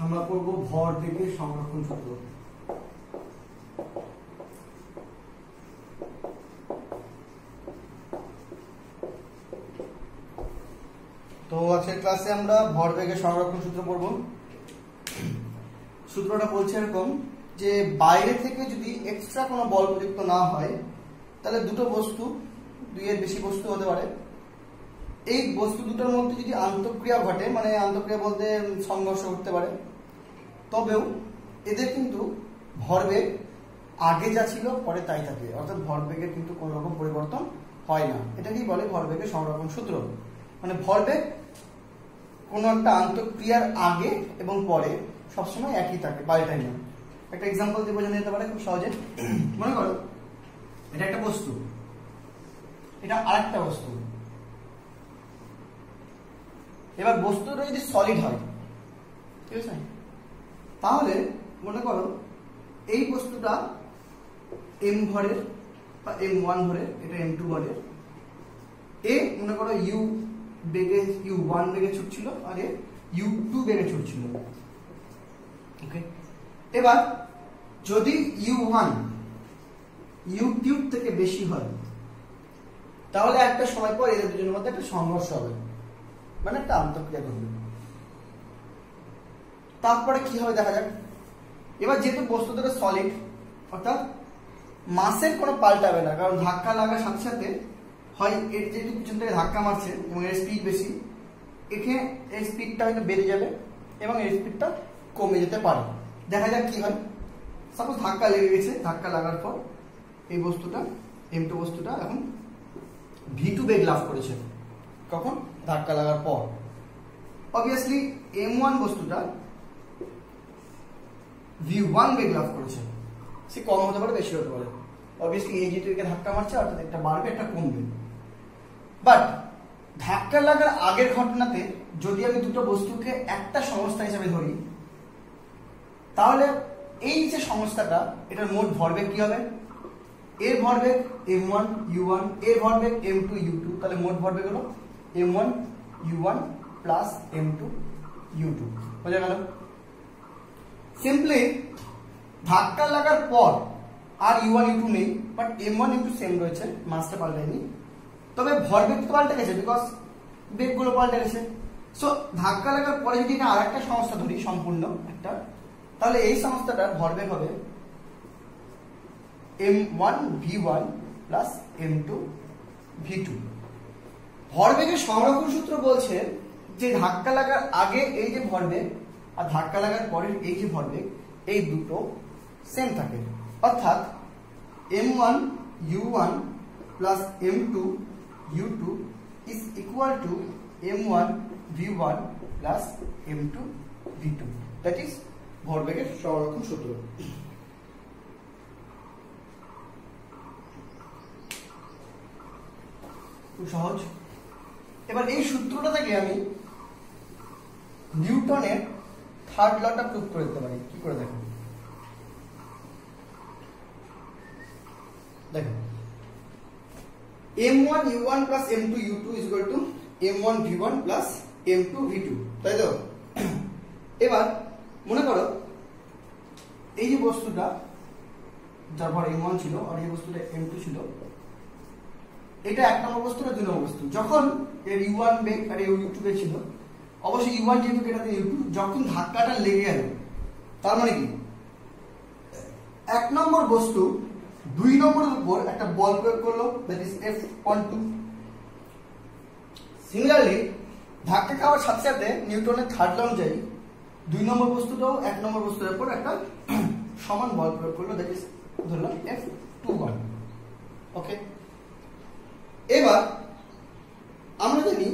আমরা করব ভরবেগের সংরক্ষণ সূত্র। তো আজকের ক্লাসে আমরা ভরবেগের সংরক্ষণ সূত্র পড়ব। সূত্রটা বলছে এরকম যে বাইরে থেকে যদি এক্সট্রা কোনো বল প্রযুক্ত না হয় তাহলে দুটো বস্তু, দুইয়ের বেশি বস্তু হতে পারে, এই বস্তু দুটোর মধ্যে যদি আন্তঃক্রিয়া ঘটে, মানে আন্তঃক্রিয়া বলতে সংঘর্ষ করতে পারে, তবেও এদের কিন্তু ভরবেগ আগে যা ছিল পরে তাই থাকে, অর্থাৎ ভরবেগের কিন্তু কোনো রকম পরিবর্তন হয় না। এটাকেই বলে ভরবেগের সংরক্ষণ সূত্র। মানে ভরবেগ কোনো একটা আন্তঃক্রিয়ার আগে এবং পরে সবসময় একই থাকে, পাল্টায় না। একটা এক্সাম্পল দিয়ে বোঝানো যেতে পারে খুব সহজে। মনে করো এটা একটা বস্তু, এটা আরেকটা বস্তু। এবার বস্তুটা যদি সলিড হয়, ঠিক আছে, তাহলে মনে করো এই বস্তুটা m ভরের বা m1 ভরের, এটা m2 ভরের, এ মনে করো u বেগে u1 বেগে ছুটছিল আর এ u2 বেগে ছুটছিল। ওকে, এবার যদি u1 u2 থেকে বেশি হয় তাহলে একটা সময় পর এদের দুজনের মধ্যে একটা সংঘর্ষ হবে, মানে একটা আন্তঃক্রিয়া ঘটবে। তারপরে কি হবে দেখা যাক। এবার যেহেতু বস্তু দুটো সলিড, অর্থাৎ মাসের কোনো পাল্টাবে না, কারণ ধাক্কা লাগার সাথে সাথে হয় এর যেহেতু পিছন থেকে ধাক্কা মারছে এবং এর স্পিড বেশি, এখানে এর স্পিডটা হয়তো বেড়ে যাবে এবং এর স্পিডটা কমে যেতে পারে। দেখা যাক কি হয়। সাপোজ ধাক্কা লেগে গেছে, ধাক্কা লাগার পর এই বস্তুটা, m2 বস্তুটা এখন v2 বেগ লাভ করেছে। কখন? ধাক্কা লাগার পর। অবভিয়াসলি m1 বস্তুটা v1 বেগ লাভ করেছে, সে কম হতে পারে বেশি হতে পারে। অবভিয়াসলি এই যেহেতু একে ধাক্কা মারছে, অর্থাৎ একটা বাড়বে একটা কমবে। বাট ধাক্কা লাগার আগের ঘটনাতে যদি আমি দুটো বস্তুকে একটা সংস্থা হিসেবে ধরি, তাহলে এই যে সংস্থাটা, এটার মোট ভরবেগ কি হবে? এর ভরবেগ m1 u1, এর ভরবেগ m2 u2, তাহলে মোট ভরবেগ হলো m1 u1 plus m2 u2। বোঝা গেল? সিম্পলি ধাক্কা লাগার পর আর u1 u2 নেই, বাট m1 u2 সেম রয়েছে, মাসটা পাল্টায়নি, তবে ভরবেগ তো পাল্টে গেছে, বিকজ বেগগুলো পাল্টে গেছে। সো ধাক্কা লাগার পরে যদি না আরেকটা সংস্থা ধরি সম্পূর্ণ একটা, তাহলে এই সংস্থাটার ভরবেগ হবে m1 v1 plus m2 v2। ভরবেগের সংরক্ষণ সূত্র বলছে যে ধাক্কা লাগার আগে এই যে ভরবেগ আর ধাক্কা লাগার পরের এই যে ভরবেগ, এই দুটো সেম থাকে, অর্থাৎ m1 u1 plus m2 u2 is equal to m1 v1 plus m2 v2, that is ভরবেগের সংরক্ষণ সূত্র। খুব সহজ। এবার এই সূত্রটা থেকে আমি নিউটনের থার্ড লটা প্রুভ করে দিতে পারি। কি করে দেখো, দেখো m1 u1 plus m2 u2 is equal to m1 v1 plus m2 v2, তাই তো? এবার মনে করো এই যে বস্তুটা যার ভর m1 ছিল আর এই বস্তুটা m2 ছিল, এটা এক নম্বর বস্তু না দুই নম্বর বস্তু। যখন এর u1 বেগ আর এর u2 বেগ ছিল, অবশ্যই u1 যেহেতু এটাতে u2, যখন ধাক্কাটা লেগে গেল, তার মানে কি এক নম্বর বস্তু দুই নম্বরের উপর একটা বল প্রয়োগ করলো, দ্যাট ইজ F12। সিমিলারলি ধাক্কা খাওয়ার সাথে সাথে নিউটনের থার্ড ল অনুযায়ী দুই নম্বর বস্তুটাও এক নম্বর বস্তুর উপর একটা সমান বল প্রয়োগ করলো, দ্যাট ইজ ধরলাম F21। ওকে, এবার আমরা জানি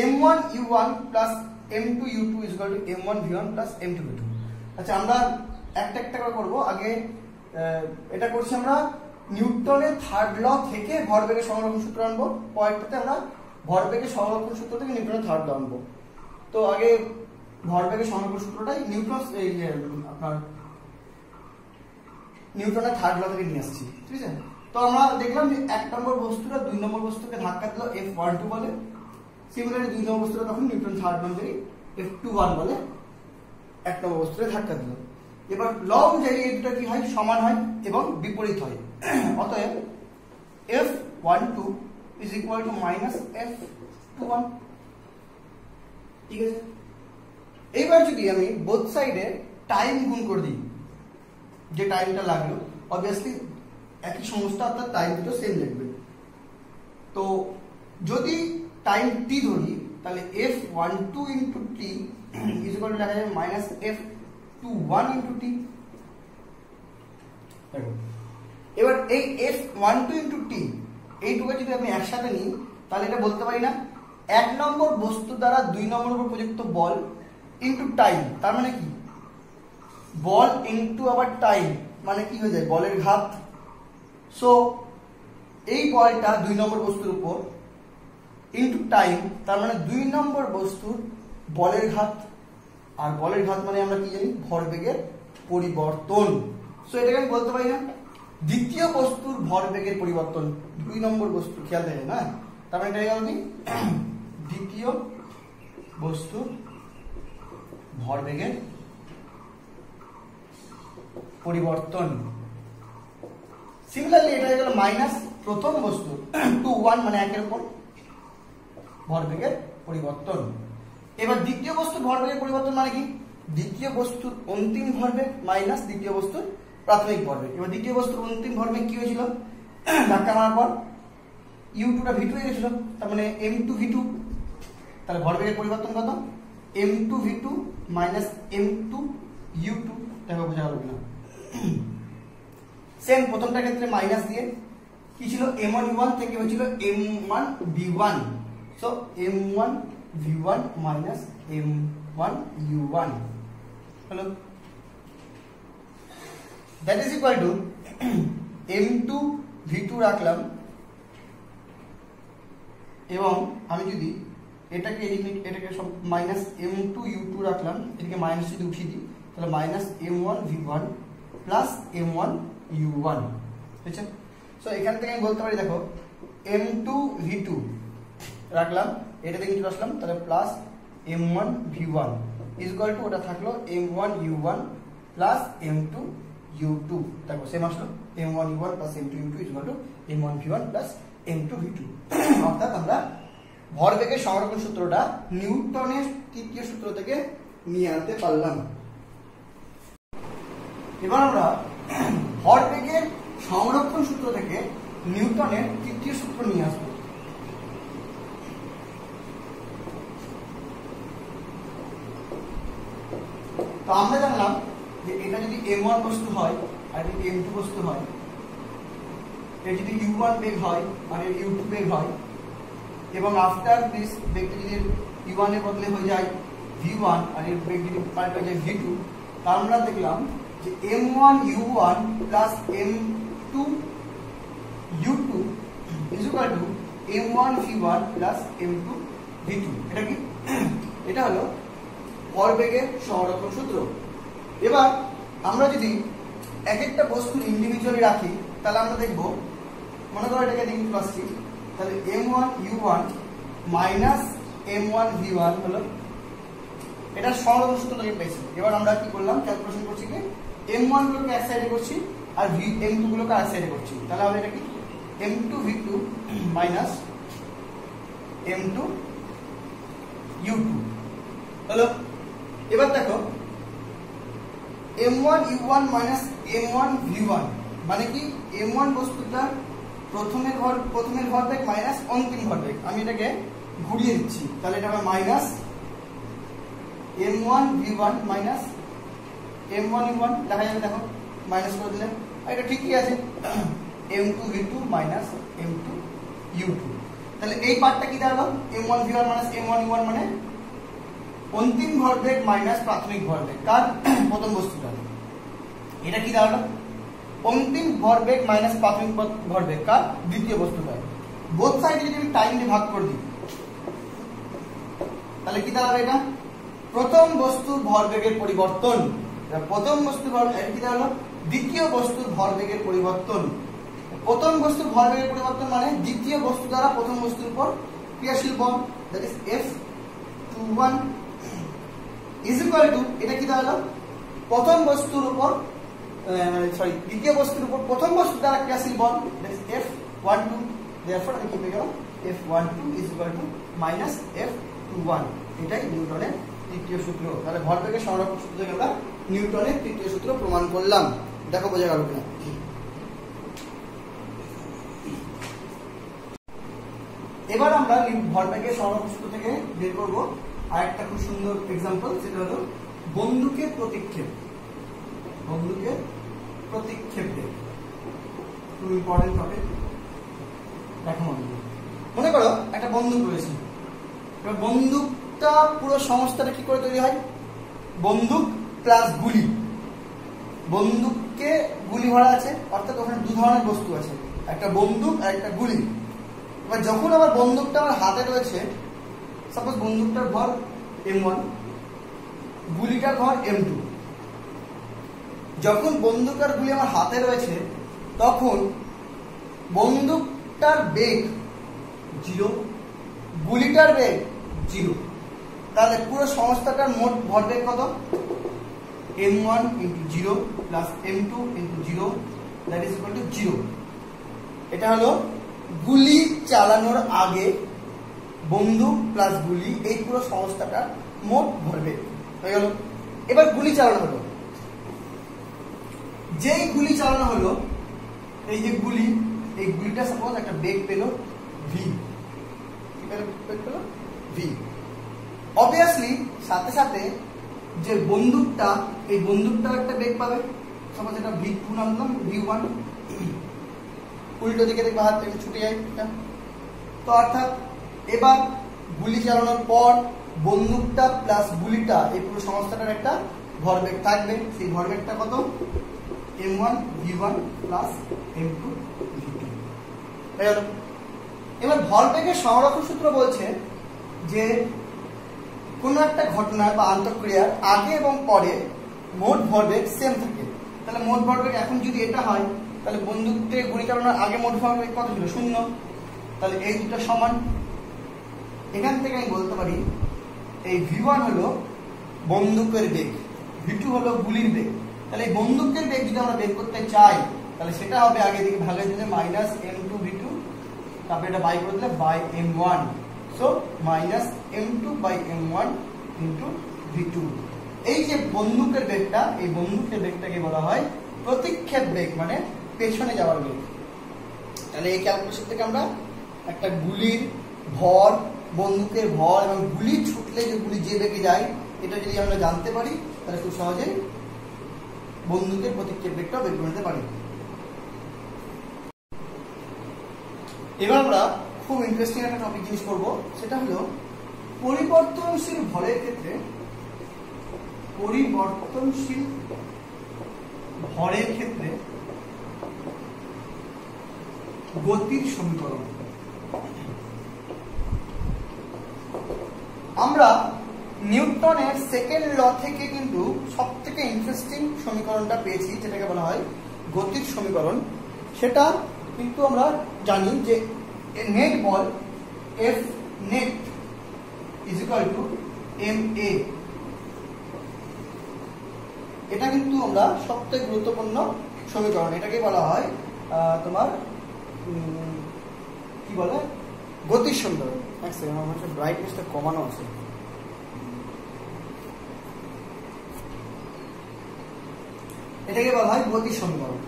m1 u1 plus m2 u2 is equal to m1 v1 plus m2 v2। আচ্ছা, আমরা একটা একটা করে করবো। আগে এটা করছি আমরা নিউটনের থার্ড ল থেকে ভরবেগের সংরক্ষণ সূত্র আনবো, পরেরটাতে আমরা ভরবেগের সংরক্ষণ সূত্র থেকে নিউটনের থার্ড ল আনবো। তো আগে ভরবেগের সংরক্ষণ সূত্রটাই আপনার নিউটনের থার্ড ল থেকে নিয়ে আসছি, ঠিক আছে? তো আমরা দেখলাম যে এক নম্বর বস্তুটা দুই নম্বর বস্তুকে ধাক্কা দিল F12 বলে। সিমিলারলি দুই নম্বর বস্তুটা তখন নিউটন থার্ড ল অনুযায়ী F21 বলে এক নম্বর বস্তুতে ধাক্কা দিল। এবার ল অনুযায়ী এই দুটো কি হয়, সমান হয় এবং বিপরীত হয়। অতএব F12 is equal to minus F21। ঠিক আছে, এইবার যদি আমি বোথ সাইডে টাইম গুণ করে দিই, যে টাইমটা লাগলো অবভিয়াসলি একই সমস্যা, অর্থাৎ টাইম দুটো সেম লাগবে। তো যদি টাইম টি ধরি তাহলে F12 into t is equal to লেখা যাবে minus F21 into t। এবার এই F12 into t এইটুকু যদি আমি একসাথে নিই তাহলে এটা বলতে পারি না এক নম্বর বস্তু দ্বারা দুই নম্বর উপর প্রযুক্ত বল ইনটু টাইম। তার মানে কি, বল ইনটু আবার টাইম মানে কি হয়ে যায়, বলের ঘাত। সো এই বলটা দুই নম্বর বস্তুর উপর ইনটু টাইম, তার মানে দুই নম্বর বস্তুর বলের ঘাত। আর বলের ঘাত মানে আমরা কি জানি, ভরবেগের পরিবর্তন। সো এটাকে আমি বলতে পারি না দ্বিতীয় বস্তুর ভরবেগের পরিবর্তন, দুই নম্বর বস্তু, খেয়াল থাকে না, তার মানে এটা গেল কি দ্বিতীয় বস্তুর ভরবেগের পরিবর্তন। সিমিলারলি এটা হয়ে গেল মাইনাস প্রথম বস্তুর 2 1 মানে একের উপর ভরবেগের পরিবর্তন। এবার দ্বিতীয় বস্তুর ভরবেগের পরিবর্তন মানে কি, দ্বিতীয় বস্তুর অন্তিম ভরবেগ মাইনাস দ্বিতীয় বস্তুর প্রাথমিক ভরবেগ। এবার দ্বিতীয় বস্তুর অন্তিম ভরবেগ কি হয়েছিল, ধাক্কা মারার পর u2টা v2 হয়ে গেছিল, তার মানে m2 v2। তাহলে ভরবেগের পরিবর্তন কত, m2 v2 minus m2 u2। দেখো বোঝা গেল কিনা। সেম প্রথমটার ক্ষেত্রে মাইনাস দিয়ে কি ছিল, m1 v1 থেকে হয়েছিল m1 v1। So m1 v1 minus m1 u1 হলো, that is equal two m2 v2 রাখলাম। এবং আমি যদি এটাকে এটাকে সব মাইনাস m2 u2 রাখলাম, এটাকে মাইনাস যদি উঠিয়ে দিই তাহলে minus m1 v1 plus m1 u1 বুঝছেন। সো এখান থেকে আমি বলতে পারি দেখো m2 v2 রাখলাম, এটা থেকে কিছু আসলাম, তাহলে plus m1 v1 is equal two ওটা থাকলো m1 u1 plus m2 u2। দেখো সেম আসলো m1 u1 plus m2 u2 is equal two m1 v1 plus m2 v2। অর্থাৎ আমরা ভরবেগের সংরক্ষণ সূত্রটা নিউটনের তৃতীয় সূত্র থেকে নিয়ে আনতে পারলাম। এবার আমরা ভরবেগের সংরক্ষণ সূত্র থেকে নিউটনের তৃতীয় সূত্র নিয়ে আসবো। তো আমরা জানলাম যে এটা যদি m1 বস্তু হয় আর যদি m2 বস্তু হয়, এর যদি u1 বেগ হয় আর এর u2 বেগ হয়, এবং আফটার দিস বেগটা যদি u1 এর বদলে হয়ে যায় v1 আর এর বেগ যদি পাল্টে হয়ে যায় v2, তার আমরা দেখলাম যে m1 u1 plus m2 u2 is equal two m1 v1 plus m2 v2। এটা কি, এটা হলো ভরবেগের সংরক্ষণ সূত্র। এবার আমরা যদি এক একটা বস্তু ইন্ডিভিজুয়ালি রাখি তাহলে আমরা দেখব, মনে করো এটাকে লিখে আসছি, তাহলে m1 u1 minus m1 v1 হলো এটা সংরক্ষণ সূত্র থেকে পেয়েছি। এবার আমরা কি করলাম, ক্যালকুলেশন করছি কি m1 গুলোকে এক সাইডে করছি আর m2 গুলোকে আরেক সাইডে করছি, তাহলে হবে এটা কি m2 v2 minus m2 u2 হলো। এবার দেখো m1 u1 minus m1 v1 মানে কি, m1 বস্তুটা প্রথমের ভরবেগ মাইনাস অন্তিম ভরবেগ। আমি এটাকে ঘুরিয়ে দিচ্ছি, তাহলে এটা হবে minus m1 v1 minus m1 u1 দেখা যাবে, দেখো মাইনাস করে দিলে এটা ঠিকই আছে, m2 v2 minus m2 u2। তাহলে এই পার্টটা কি দাঁড়ালো, m1 v1 minus m1 u1 মানে অন্তিম ভরবেগ মাইনাস প্রাথমিক ভরবেগ কার, প্রথম বস্তুটা। এটা কি দাঁড়ালো, অন্তিম ভরবেগ মাইনাস প্রাথমিক ভরবেগ কার, দ্বিতীয় বস্তুটা। বোথ সাইডে যদি আমি টাইম দিয়ে ভাগ করে দিই তাহলে কি দাঁড়াবে, এটা প্রথম বস্তুর ভরবেগের পরিবর্তন। প্রথম বস্তুর ভরবেগ কি দাঁড়ালো, দ্বিতীয় বস্তুর ভরবেগের পরিবর্তন। প্রথম বস্তুর ভরবেগের পরিবর্তন মানে দ্বিতীয় বস্তু দ্বারা প্রথম বস্তুর উপর ক্রিয়াশীল বল, that is F21 is equal to, এটা কি দাঁড়ালো, প্রথম বস্তুর উপর দ্বিতীয় বস্তুর উপর প্রথম বস্তু দ্বারা ক্রিয়াশীল বল, F12, therefore আমি কি পেয়ে গেলাম F12 is equal two minus F21। এটাই নিউটনের তৃতীয় সূত্র। তাহলে ভরবেগের সংরক্ষণ সূত্র থেকে আমরা নিউটনের তৃতীয় সূত্র প্রমাণ করলাম। দেখো বোঝা গেল কিনা। এবার আমরা ভরবেগের সংরক্ষণ সূত্র থেকে বের করব আরেকটা খুব সুন্দর এক্সাম্পল, সেটা হলো বন্দুকের প্রতিক্ষেপ। বন্দুকের প্রতিক্ষেপ বেগ খুব ইম্পর্টেন্ট টপিক। দেখো মনে করো একটা বন্দুক রয়েছে, এবার বন্দুকটা পুরো সংস্থাটা কি করে তৈরি হয়, বন্দুক প্লাস গুলি। বন্দুককে গুলি ভরা আছে, অর্থাৎ ওখানে দু ধরনের বস্তু আছে, একটা বন্দুক আর একটা গুলি। এবার যখন আমার বন্দুকটা আমার হাতে রয়েছে, সাপোজ বন্দুকটার ভর M1, গুলিটার ভর M2। যখন বন্দুক আর গুলি আমার হাতে রয়েছে তখন বন্দুকটার বেগ 0, গুলিটার বেগ 0। তাহলে পুরো সংস্থাটার মোট ভরবেগ কত, M1 × 0 plus M2 × 0 that is equal to 0। এটা হলো গুলি চালানোর আগে বন্দুক প্লাস গুলি, এই পুরো সংস্থাটার মোট ভরবেগ হয়ে গেল। এবার গুলি চালানো হলো, যেই গুলি চালানো হলো, এই যে গুলি, এই গুলিটা সাপোজ একটা বেগ পেল v, কি পেল v। অবভিয়াসলি সাথে সাথে যে বন্দুকটা, এই বন্দুকটার একটা বেগ পাবে, সাপোজ এটা v2 নামলাম, v1, উল্টো দিকে দেখবে হাত থেকে ছুটে যায়। তো অর্থাৎ এবার গুলি চালানোর পর বন্দুকটা প্লাস গুলিটা, এই পুরো সংস্থাটার একটা ভরবেগ থাকবে। সেই ভরবেগটা কত, M1 v1 plus M2 v2। এবার ভরবেগের সংরক্ষণ সূত্র বলছে যে কোন একটা ঘটনা বা আন্তঃক্রিয়ার আগে এবং পরে মোট ভরবেগ সেম থাকে। তাহলে মোট ভরবেগ এখন যদি এটা হয়, তাহলে বন্দুক থেকে গুলি চালানোর আগে মোট ভরবেগ কত ছিল, 0। তাহলে এই দুটো সমান। এখান থেকে আমি বলতে পারি এই v1 হলো বন্দুকের বেগ, v2 হলো গুলির বেগ। তাহলে এই বন্দুকের বেগ যদি আমরা বের করতে চাই, তাহলে সেটা হবে আগে দিকে ভাগে দিলে মাইনাস M2 v2, তারপরে এটা বাই করে দিলে by M1, so minus M2 by M1 into v2। এই যে বন্দুকের বেগটা, এই বন্দুকের বেগটাকে বলা হয় প্রতিক্ষেপ বেগ, মানে পেছনে যাওয়ার বেগ। তাহলে এই ক্যালকুলেশন থেকে আমরা একটা গুলির ভর, বন্দুকের ভর এবং গুলি ছুটলে যে গুলি যে বেগে যায়, এটা যদি আমরা জানতে পারি তাহলে খুব সহজেই বন্দুকের প্রতিক্ষেপ বেগটা বের করে নিতে পারি। এবার আমরা খুব ইন্টারেস্টিং একটা টপিক জিনিস করবো, সেটা হলো পরিবর্তনশীল ভরের ক্ষেত্রে, পরিবর্তনশীল ভরের ক্ষেত্রে গতির সমীকরণ। আমরা নিউটনের সেকেন্ড ল থেকে কিন্তু সবথেকে ইন্টারেস্টিং সমীকরণটা পেয়েছি, যেটাকে বলা হয় গতির সমীকরণ। সেটা কিন্তু আমরা জানি যে net ball F net is equal to ma। এটা কিন্তু আমরা সবথেকে গুরুত্বপূর্ণ সমীকরণ। এটাকে বলা হয় তোমার কি বলে, গতির সমীকরণ। এক সেকেন্ড, আমার কাছে ব্রাইটনেসটা কমানো আছে। এটাকে বলা হয় গতির সমীকরণ।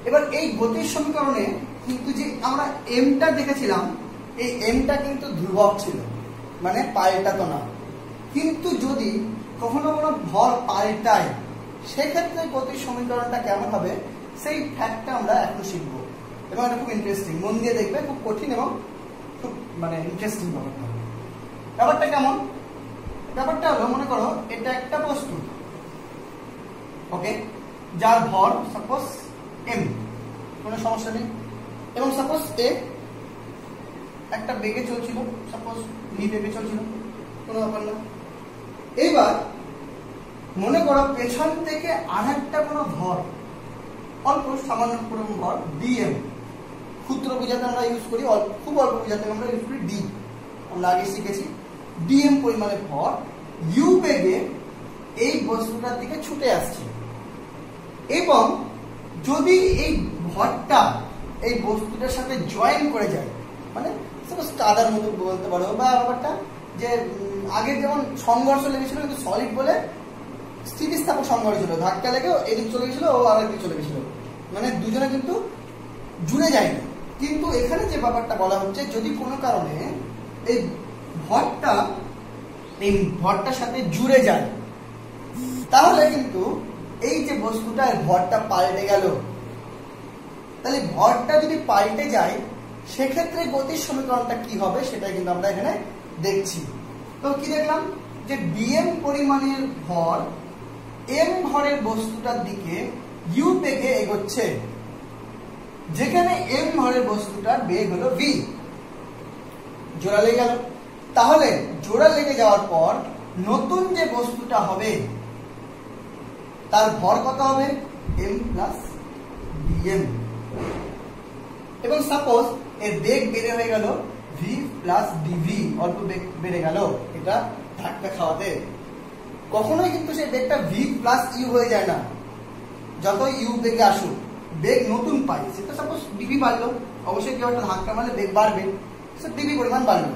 এবার এই গতির সমীকরণে কিন্তু যে আমরা এমটা দেখেছিলাম, এই এমটা কিন্তু ধ্রুবক ছিল, মানে পাল্টাতো না। কিন্তু যদি কখনো কোনো ভর পাল্টায়, সেক্ষেত্রে গতির সমীকরণটা কেমন হবে সেই ফ্যাক্টটা আমরা এখন শিখব। এবং এটা খুব ইন্টারেস্টিং, মন দিয়ে দেখবে, খুব কঠিন এবং খুব মানে ইন্টারেস্টিং ব্যাপারটা। ব্যাপারটা কেমন, ব্যাপারটা হলো মনে করো এটা একটা বস্তু, ওকে, যার ভর সাপোজ m, কোনো সমস্যা নেই, এবং সাপোজ এ একটা বেগে চলছিল, সাপোজ v বেগে চলছিল, কোনো ব্যাপার না। এইবার মনে করো পেছন থেকে আরেকটা কোনো ভর, অল্প সামান্য কোনো ভর dm, ক্ষুদ্র বোঝাতে আমরা ইউজ করি, খুব অল্প বোঝাতে আমরা ইউজ করি d, আমরা আগে শিখেছি। dm পরিমাণের ভর u বেগে এই বস্তুটার দিকে ছুটে আসছে, এবং যদি এই ভরটা এই বস্তুটার সাথে জয়েন করে যায়, মানে সাপোজ কাদার মতো বলতে পারো, বা ব্যাপারটা যে আগে যেমন সংঘর্ষ লেগেছিল কিন্তু সলিড বলে স্থিতিস্থাপক সংঘর্ষ ছিল, ধাক্কা লেগে এদিক চলে গেছিল ও আরেকদিকে চলে গেছিল, মানে দুজনে কিন্তু জুড়ে যায়নি। কিন্তু এখানে যে ব্যাপারটা বলা হচ্ছে, যদি কোনো কারণে এই ভরটার সাথে জুড়ে যায়, তাহলে কিন্তু এই যে বস্তুটার ভরটা পাল্টে গেল। তাহলে ভরটা যদি পাল্টে যায়, সেক্ষেত্রে গতির সমীকরণটা কি হবে সেটা কিন্তু আমরা এখানে দেখছি। তো কি দেখলাম, যে dm পরিমাণের ভর m ভরের বস্তুটার দিকে u বেগে এগোচ্ছে, যেখানে m ভরের বস্তুটার বেগ হলো v। জোড়া লেগে গেল। তাহলে জোড়া লেগে যাওয়ার পর নতুন যে বস্তুটা হবে তার ভর কত হবে, m প্লাস dm। এবং সাপোজ এর বেগ বেড়ে হয়ে গেল v প্লাস dv, অল্প বেগ বেড়ে গেল এটা ধাক্কা খাওয়াতে। কখনোই কিন্তু সেই বেগটা v প্লাস u হয়ে যায় না, যত u বেগে আসুক বেগ নতুন পাই। সেটা সাপোজ dv বাড়লো, অবশ্যই কেউ একটা ধাক্কা মারলে বেগ বাড়বে, dv পরিমাণ বাড়লো।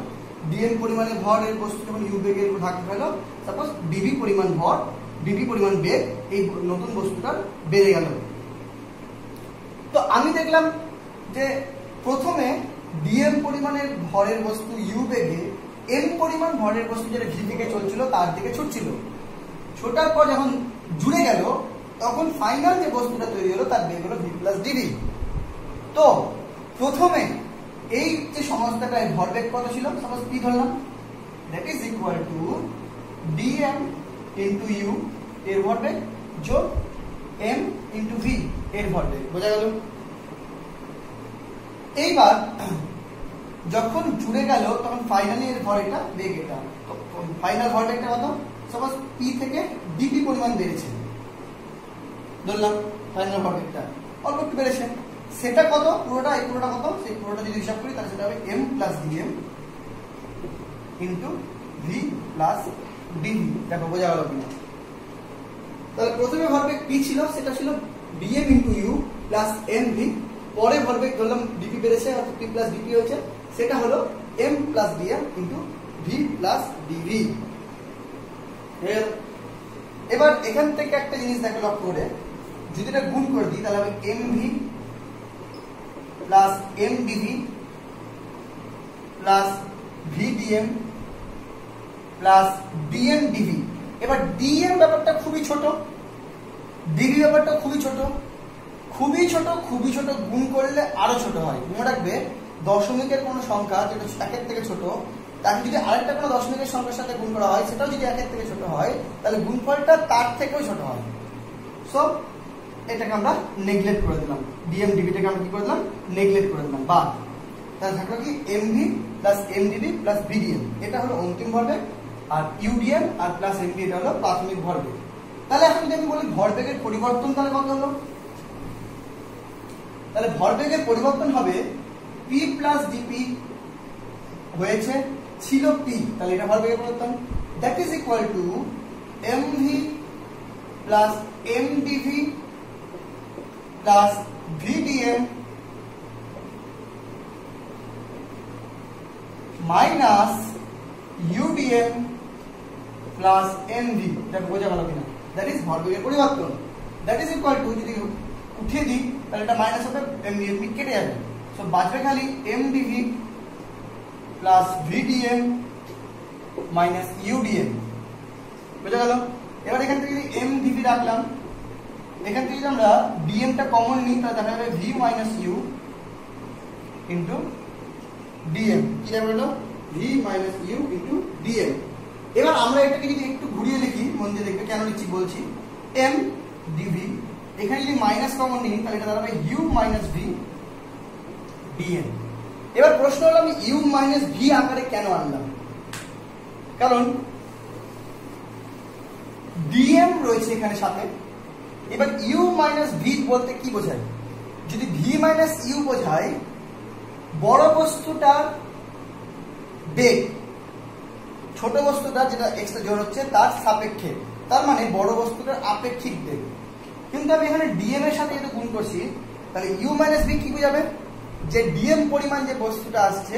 dm পরিমাণে ভরের বস্তু যখন u বেগের উপর ধাক্কা খেলো, সাপোজ dv পরিমাণ ভর, dv পরিমাণ বেগ এই নতুন বস্তুটার বেড়ে গেল। তো আমি দেখলাম যে প্রথমে dm পরিমাণের ভরের বস্তু u বেগে m পরিমাণ ভরের বস্তু যেটা v থেকে চলছিল তার দিকে ছুটছিল। ছোটার পর যখন জুড়ে গেল, তখন ফাইনাল যে বস্তুটা তৈরি হলো তার বেগ হলো v প্লাস dv। তো প্রথমে এই যে সমস্যাটায় ভরবেগ কত ছিল, সাপোজ p ধরলাম, that is equal two dm into u এর ভরবেগ যোগ m ইন্টু v এর ভরবেগ। বোঝা গেল? এইবার যখন জুড়ে গেল তখন ফাইনালি এর ভর এটা, বেগ এটা। ফাইনাল ভরবেগটা কত, সাপোজ p থেকে dp পরিমাণ বেড়েছে ধরলাম, ফাইনাল ভরবেগটা অল্প একটু বেড়েছে, সেটা কত, পুরোটা এই পুরোটা কত, সেই পুরোটা যদি হিসাব করি তাহলে সেটা হবে m plus dm into v plus dv। দেখো বোঝা গেল কিনা? তাহলে প্রথমে ভরবেগ p ছিল, সেটা ছিল dm into u plus mv। পরে ভরবেগ ধরলাম dp বেড়েছে, অর্থাৎ p প্লাস dp হয়েছে, সেটা হলো m plus dm into v plus dv। এবার এখান থেকে একটা জিনিস দেখো লক্ষ্য করে, যদি এটা গুণ করে দিই তাহলে হবে mv plus mdv plus vdm plus dmdv। এবার dm ব্যাপারটা খুবই ছোট, dv ব্যাপারটা খুবই ছোট, খুবই ছোট, খুবই ছোট গুণ করলে আরো ছোট হয়। মনে রাখবে, দশমিকের কোনো সংখ্যা যেটা একের থেকে ছোট, তাকে যদি আরেকটা কোনো দশমিকের সংখ্যার সাথে গুণ করা হয়, সেটাও যদি একের থেকে ছোট হয়, তাহলে গুণফলটা তার থেকেও ছোট হয়। সো এটাকে আমরা নেগলেক্ট করে দিলাম, dm dv টাকে আমরা কি করে দিলাম, নেগলেক্ট করে দিলাম, বাদ। তাহলে থাকলো কি mv plus mdv plus vdm, এটা হলো অন্তিম ভরবেগ, আর udm আর প্লাস mv এটা হলো প্রাথমিক ভরবেগ। তাহলে এখন যদি আমি বলি ভরবেগের পরিবর্তন, তাহলে কত হলো? তাহলে ভরবেগের পরিবর্তন হবে p প্লাস dp হয়েছে, ছিল p, তাহলে এটা ভরবেগের পরিবর্তন, that is equal two mv plus mdv plus vdm minus udm plus mv। দেখো বোঝা গেল কিনা? দ্যাট ইজ ভরবেগের পরিবর্তন। দ্যাট ইজ ইকুয়াল টু, যদি উঠিয়ে দিই তাহলে এটা মাইনাস হবে, mv কেটে যাবে, সো বাঁচবে খালি mdv plus vdm minus udm। বুঝা গেল? এবার এখান থেকে যদি mdv রাখলাম, এখান থেকে যদি আমরা dm টা কমন নিই তাহলে দেখা যাবে v minus u into dm। কি হবে হলো v minus u into dm। এবার আমরা এটাকে যদি একটু ঘুরিয়ে লিখি, মন দিয়ে দেখবে কেন লিখছি বলছি, m dv, এখানে যদি মাইনাস কমন নিই তাহলে এটা দাঁড়াবে u মাইনাস v dm। এবার প্রশ্ন হলো আমি u মাইনাস v আকারে কেন আনলাম? কারণ dm রয়েছে এখানে সাথে। এবার u মাইনাস v বলতে কি বোঝায়? যদি v মাইনাস u বোঝায় বড় বস্তুটার বেগ ছোট বস্তুটা যেটা এক্সট্রা জোর হচ্ছে তার সাপেক্ষে, তার মানে বড় বস্তুটার আপেক্ষিক বেগ। কিন্তু আমি এখানে ডিএম এর সাথে যদি গুণ করছি তাহলে ইউ মাইনাস বি কি বোঝাবে, যে ডিএম পরিমাণ যে বস্তুটা আসছে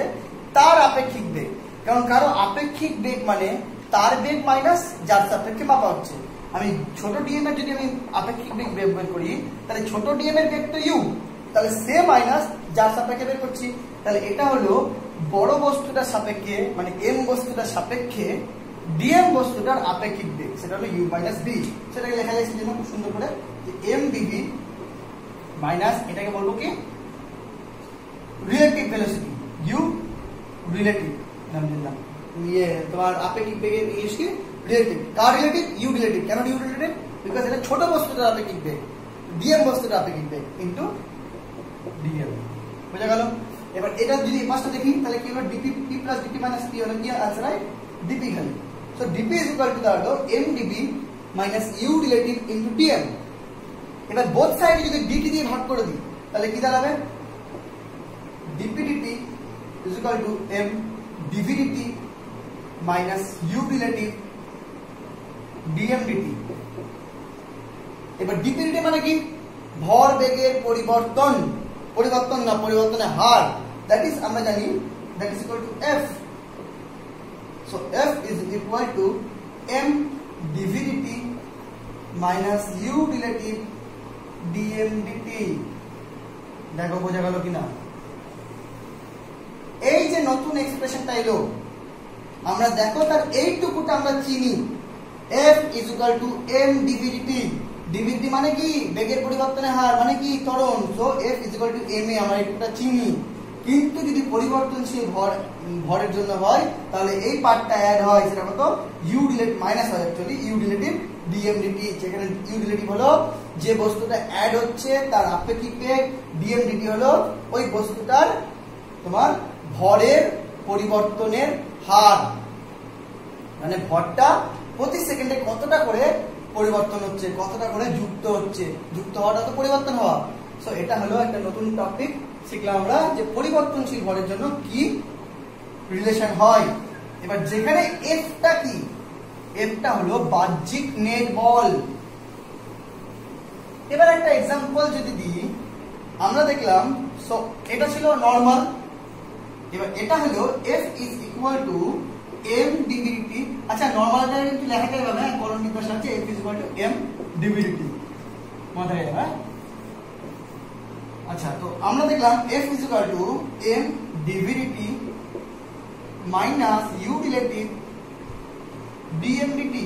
তার আপেক্ষিক বেগ। কারণ কারো আপেক্ষিক বেগ মানে তার বেগ মাইনাস যার সাপেক্ষে মাপা হচ্ছে। আমি ছোট ডিএম এর যদি আমি আপেক্ষিক বেগ বের করি তাহলে ছোট ডিএম এর বেগ তো ইউ, তাহলে সে মাইনাস যার সাপেক্ষে বের করছি। তাহলে এটা হলো বড় বস্তুটার সাপেক্ষে মানে এম বস্তুটার সাপেক্ষে ডিএম বস্তুটার আপেক্ষিক বেগ, সেটা হলো ইউ মাইনাস বি। সেটাকে লেখা যায় সেজন্য খুব সুন্দর করে যে এম ডিভি মাইনাস এটাকে বলবো কি রিলেটিভ ভেলোসিটি, ইউ রিলেটিভ নাম দিলাম, তোমার আপেক্ষিক বেগের ইংলিশ কি রিলেটিভ। কার রিলেটিভ? U relative. কেন ইউ রিলেটিভ? বিকজ এটা ছোট বস্তুটার আপেক্ষিক বেগ, ডিএম বস্তুটার আপেক্ষিক বেগ ইনটু ডিএম। বুঝা গেল? এবার এটা যদি পাঁচটা দেখি তাহলে কি হবে, DP P plus DP minus P হলো কি आंसर है ডিপি খালি। So DP is equal to দাঁড়ালো M DB minus U relative into DM. এবার বোথ সাইড যদি ডিটি দিয়ে ভাগ করে দিই তাহলে কি দাঁড়াবে, DP DT is equal to M DV DT minus U relative DM DT. এবার ডিপি ডিটি মানে কি, ভর বেগের পরিবর্তন, পরিবর্তন না পরিবর্তনের হার, দ্যাট ইজ আমরা জানি that is equal to F. So F is equal to M DV DT minus U relative DM DT. দেখো বোঝা গেল কিনা? এই যে নতুন এক্সপ্রেশনটা এলো আমরা দেখো তার এইটুকুটা আমরা চিনি, F is equal to M DV DT. DV DT মানে কি বেগের পরিবর্তনের হার মানে কি ত্বরণ। So F is equal to M A আমরা এইটুকুটা চিনি। কিন্তু যদি পরিবর্তনশীল ভরের জন্য হয় তাহলে এই পার্টটা অ্যাড হয়, সেটা কত ইউ রিলেটিভ মাইনাস হয় actually U relative DM DT. যেখানে ইউ রিলেটিভ হলো যে বস্তুটা অ্যাড হচ্ছে তার আপেক্ষিক বেগ, ডিএম ডিটি হলো ওই বস্তুটার তোমার ভরের পরিবর্তনের হার, মানে ভরটা প্রতি সেকেন্ডে কতটা করে পরিবর্তন হচ্ছে, কতটা করে যুক্ত হচ্ছে, যুক্ত হওয়াটা তো পরিবর্তন হওয়া। সো এটা হলো একটা নতুন টপিক শিখলাম আমরা যে পরিবর্তনশীল ভরের জন্য কি রিলেশন হয়। এবার যেখানে এফটা কি, এফটা হলো বাহ্যিক নেট বল। এবার একটা এক্সাম্পল যদি দিই আমরা দেখলাম, সো এটা ছিল নরমাল। এবার এটা হলো F is equal to M DV DT. আচ্ছা নরমালটা কিন্তু লেখাটাই হবে করণ বিদ্যার সাথে F is equal to M DV DT মাথায় রাখবে। আচ্ছা তো আমরা দেখলাম F is equal to M DV DT minus U relative DM DT.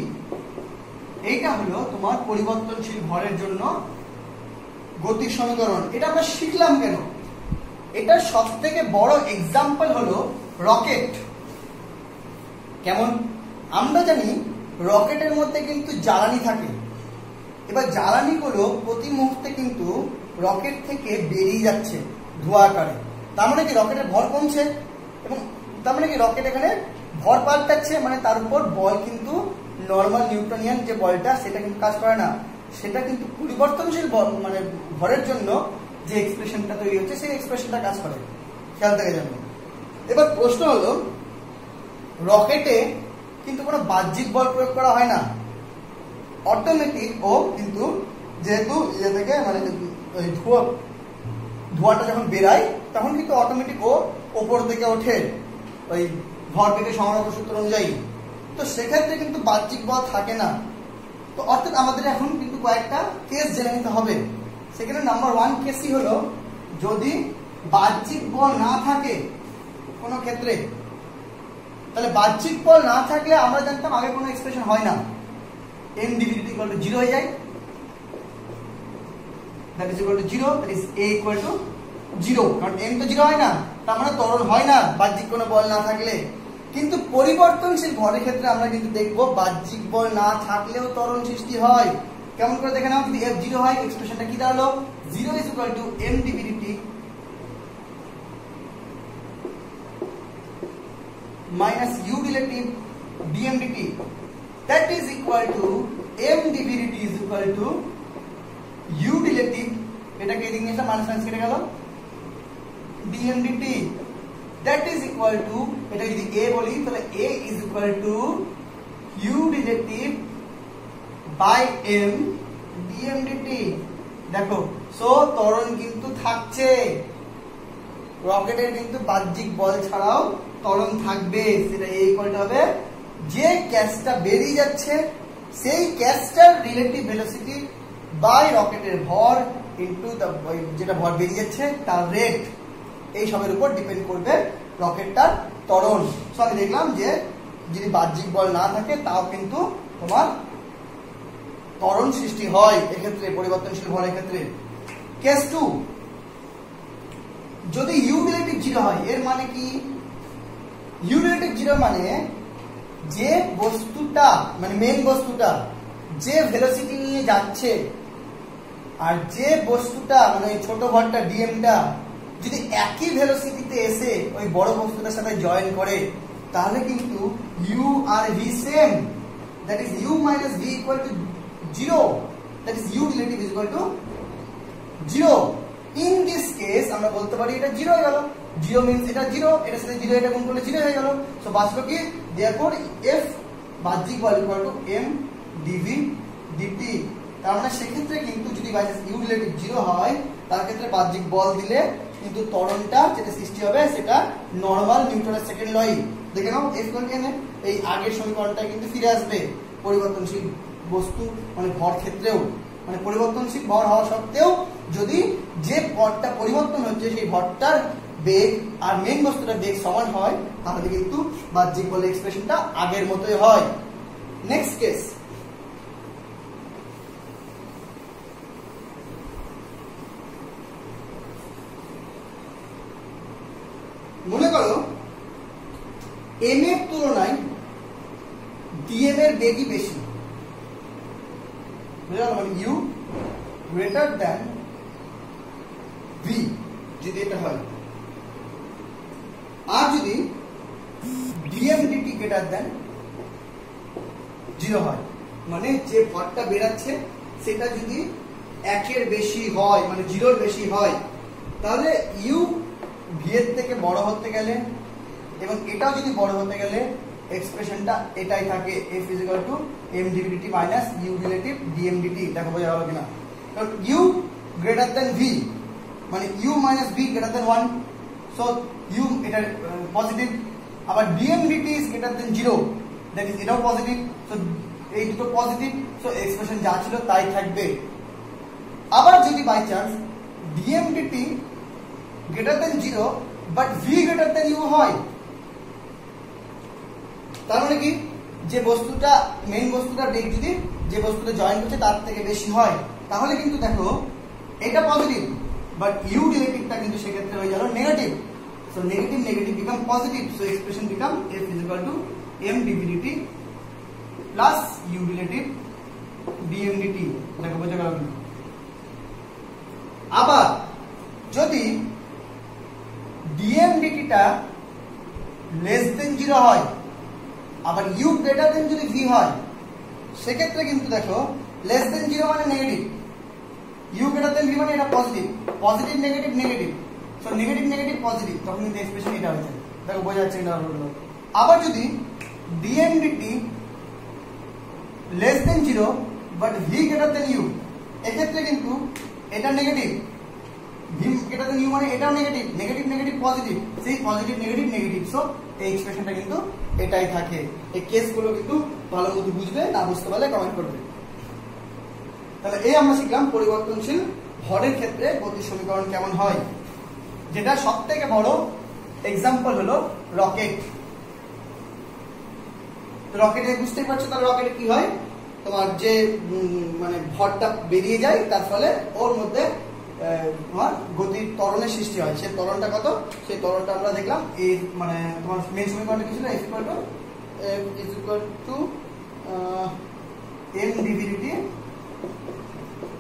এইটা হলো তোমার পরিবর্তনশীল ভরের জন্য গতির সমীকরণ। এটা আমরা শিখলাম কেন? এটা সবথেকে বড় এক্সাম্পল হলো রকেট। কেমন? আমরা জানি রকেটের মধ্যে কিন্তু জ্বালানি থাকে। এবার জ্বালানিগুলো প্রতি মুহূর্তে কিন্তু রকেট থেকে বেরিয়ে যাচ্ছে ধোঁয়া আকারে। তার মানে কি রকেটের ভর কমছে, এবং তার মানে কি রকেট এখানে ভর পাল্টাচ্ছে, মানে তার উপর বল কিন্তু নর্মাল নিউটনিয়ান যে বলটা সেটা কিন্তু কাজ করে না, সেটা কিন্তু পরিবর্তনশীল মানে ভরের জন্য যে এক্সপ্রেশনটা তৈরি হচ্ছে সেই এক্সপ্রেশনটা কাজ করে। খেয়াল থেকে যাবে। এবার প্রশ্ন হলো রকেটে কিন্তু কোনো বাহ্যিক বল প্রয়োগ করা হয় না, অটোমেটিক ও কিন্তু যেহেতু ইয়ে থেকে মানে ওই ধোঁয়াটা যখন বেরায় তখন কিন্তু অটোমেটিক ও ওপর থেকে ওঠে ওই ভর বেগের সমানুপাতিক সূত্র অনুযায়ী। তো সেক্ষেত্রে কিন্তু বাহ্যিক বল থাকে না। তো অর্থাৎ আমাদের এখন কিন্তু কয়েকটা কেস জেনে নিতে হবে। সেখানে নাম্বার 1 কেসই হলো যদি বাহ্যিক বল না থাকে কোনো ক্ষেত্রে, তাহলে বাহ্যিক বল না থাকলে আমরা জানতাম আগে কোনো এক্সপ্রেশন হয় না, m dv dt equal to 0 হয়ে যায়, that is equal to 0, that is a equal to 0, কারণ m তো 0 হয় না, তার মানে ত্বরণ হয় না বাহ্যিক কোনো বল না থাকলে। কিন্তু পরিবর্তনশীল ভরের ক্ষেত্রে আমরা কিন্তু দেখব বাহ্যিক বল না থাকলেও ত্বরণ সৃষ্টি হয়। কেমন করে দেখে নাও, যদি f 0 হয় এক্সপ্রেশনটা কি দাঁড়ালো, 0 is equal to m dv dt minus u relative dm dt, that is equal to m dv dt is equal to u relative, এটাকে এই জিনিসটা মাইনাস মাইনাস কেটে গেল, dm dt, that is equal to, এটা যদি a বলি তাহলে a is equal to u relative by M DM DT. দেখো সো ত্বরণ কিন্তু থাকছে, রকেটের কিন্তু বাহ্যিক বল ছাড়াও ত্বরণ থাকবে। সেটা এই ইকুয়ালটা হবে যে গ্যাসটা বেরিয়ে যাচ্ছে সেই গ্যাসটার রিলেটিভ ভেলোসিটি বাই রকেটের ভর ইনটু দ্য যেটা ভর বেরিয়ে যাচ্ছে তার রেট, এই সবের উপর ডিপেন্ড করবে রকেটটার ত্বরণ। সো আমি দেখলাম যে যদি বাহ্যিক বল না থাকে তাও কিন্তু তোমার ত্বরণ সৃষ্টি হয় এক্ষেত্রে, পরিবর্তনশীল ভরের ক্ষেত্রে। কেস 2, যদি ইউ রিলেটিভ 0 হয়, এর মানে কি? ইউ রিলেটিভ 0 মানে যে বস্তুটা মানে মেইন বস্তুটা যে ভেলোসিটি নিয়ে যাচ্ছে আর যে বস্তুটা মানে ওই ছোট ভরটা ডিএমটা যদি একই ভেলোসিটিতে এসে ওই বড় বস্তুটার সাথে জয়েন করে তাহলে কিন্তু ইউ আর V same, that is U minus V equal to 0, that is U relative is equal to 0। In this case আমরা বলতে পারি এটা 0 হয়ে গেল, 0 মিন্স এটা 0, এটার সাথে 0 এটা গুণ করলে 0 হয়ে গেল। সো বাঁচলো কি? দেয়ারফর এফ বাহ্যিক বল equal to M DV DT. তার মানে সেক্ষেত্রে কিন্তু যদি বাই চান্স ইউ রিলেটিভ 0 হয় তার ক্ষেত্রে বাহ্যিক বল দিলে কিন্তু ত্বরণটা যেটা সৃষ্টি হবে সেটা নরমাল নিউটনের সেকেন্ড লই। দেখে নাও এফ ইকুয়াল টু এম, এই আগের সমীকরণটা কিন্তু ফিরে আসবে পরিবর্তনশীল বস্তু মানে ভর ক্ষেত্রেও, মানে পরিবর্তনশীল ভর হওয়া সত্ত্বেও যদি যে ভরটা পরিবর্তন হচ্ছে সেই ভরটার বেগ আর মেইন বস্তুটার বেগ সমান হয় তাহলে কিন্তু বাহ্যিক বলের এক্সপ্রেশনটা আগের মতোই হয়। নেক্সট কেস, মনে করো এম এর তুলনায় ডিএম এর বেগই বেশি, মানে ইউ গ্রেটার দ্যান ভি যদি এটা হয়, আর যদি ডিএম ডিটি গ্রেটার দ্যান 0 হয়, মানে যে ভরটা বেরাচ্ছে সেটা যদি 1 এর বেশি হয় মানে 0 এর বেশি হয় তাহলে ইউ ভি এর থেকে বড় হতে গেলে এবং এটাও যদি বড় হতে গেলে এক্সপ্রেশনটা এটাই থাকে, F is equal to M DV DT minus U relative DM DT. দেখো বোঝা গেল কিনা? কারণ ইউ গ্রেটার দ্যান ভি মানে U minus V greater than 1, so U এটা পজিটিভ, আবার DM DT is greater than 0, that is এটাও positive, so এই দুটো পজিটিভ, সো এক্সপ্রেশন যা ছিল তাই থাকবে। আবার যদি by chance DM DT greater than 0 but V greater than U হয়, তার মানে কি যে বস্তুটা মেইন বস্তুটা বেগ যদি যে বস্তুটা জয়েন করছে তার থেকে বেশি হয় তাহলে কিন্তু দেখো এটা পজিটিভ বাট ইউ রিলেটিভটা কিন্তু সেক্ষেত্রে হয়ে গেল negative, so negative negative become positive, so expression become F is equal to M DV DT plus U relative DM DT. দেখো বোঝা গেল কিনা? আবার যদি ডিএম ডিটিটা লেস দেন 0 হয় আবার ইউ গ্রেটার দেন যদি ভি হয় সেক্ষেত্রে কিন্তু দেখো লেস দেন 0 মানে negative, U greater than V মানে এটা positive, positive negative negative, so negative negative positive, তখন কিন্তু এক্সপ্রেশন এটা হয়েছে। দেখো বোঝা যাচ্ছে কিনা? আবার যদি DM DT less than 0 but V greater than U, এক্ষেত্রে কিন্তু এটা negative, V greater than U মানে এটাও নেগেটিভ, নেগেটিভ নেগেটিভ পজিটিভ, সেই পজিটিভ নেগেটিভ নেগেটিভ, সো এই এক্সপ্রেশনটা কিন্তু এটাই থাকে। এই কেসগুলো কিন্তু ভালো মতো বুঝবে, না বুঝতে পারলে কমেন্ট করবে। তাহলে এই আমরা শিখলাম পরিবর্তনশীল ভরের ক্ষেত্রে গতির সমীকরণ কেমন হয়, যেটা সবথেকে বড় এক্সাম্পল হলো রকেট। রকেটে বুঝতেই পারছো তাহলে রকেটে কি হয়, তোমার যে মানে ভরটা বেরিয়ে যায় তার ফলে ওর মধ্যে তোমার গতির ত্বরণের সৃষ্টি হয়। সেই ত্বরণটা কত, সেই ত্বরণটা আমরা দেখলাম এই মানে তোমার মেন সমীকরণটা কি ছিল, F equal to M DV DT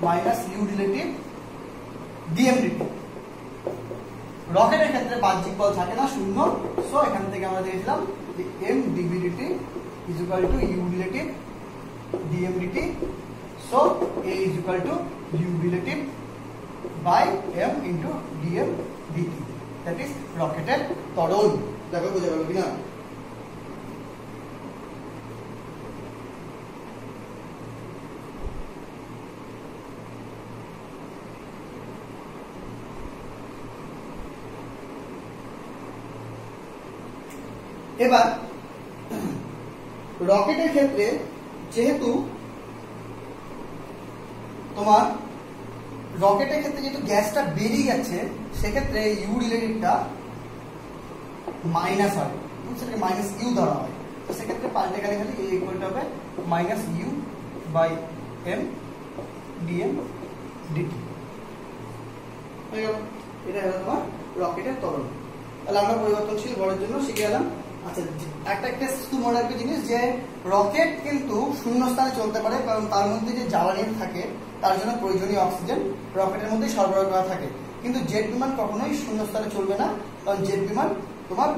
minus U relative DM DT. রকেটের ক্ষেত্রে বাহ্যিক বল থাকে না, শূন্য, সো এখান থেকে আমরা দেখেছিলাম M DV DT is equal to U relative DM DT, so A is equal to U relative by m into dm dt, that is রকেটের ত্বরণ। দেখো বোঝা গেল কিনা? এবার রকেটের ক্ষেত্রে যেহেতু তোমার রকেটের ক্ষেত্রে যেহেতু গ্যাসটা বেরিয়ে যাচ্ছে, সেক্ষেত্রে ইউ রিলেটেডটা মাইনাস হয়, সেটাকে মাইনাস ইউ ধরা হয়। তো সেক্ষেত্রে পাল্টে গেলে খালি এ ইকুয়ালটা হবে minus U by M DM DT হয়ে গেল। এটা হলো তোমার রকেটের ত্বরণ। তাহলে আমরা পরিবর্তনশীল ভরের জন্য শিখে গেলাম। আচ্ছা, একটা শুধু মনে রাখবে জিনিস যে রকেট কিন্তু শূন্য স্থানে চলতে পারে, কারণ তার মধ্যে যে জ্বালানি থাকে তার জন্য প্রয়োজনীয় অক্সিজেন রকেটের মধ্যে সরবরাহ করা থাকে। কিন্তু জেট বিমান কখনোই শূন্য স্থানে চলবে না, কারণ জেট বিমান তোমার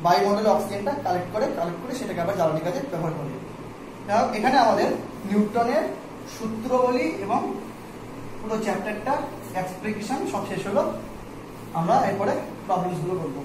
বায়ুমণ্ডলে অক্সিজেনটা কালেক্ট করে সেটাকে আবার জ্বালানি কাজে ব্যবহার করে। এখানে আমাদের নিউটনের সূত্রবলী এবং পুরো চ্যাপ্টারটা এক্সপ্লিকেশন সব শেষ হলো। আমরা এরপরে প্রবলেমস গুলো করবো।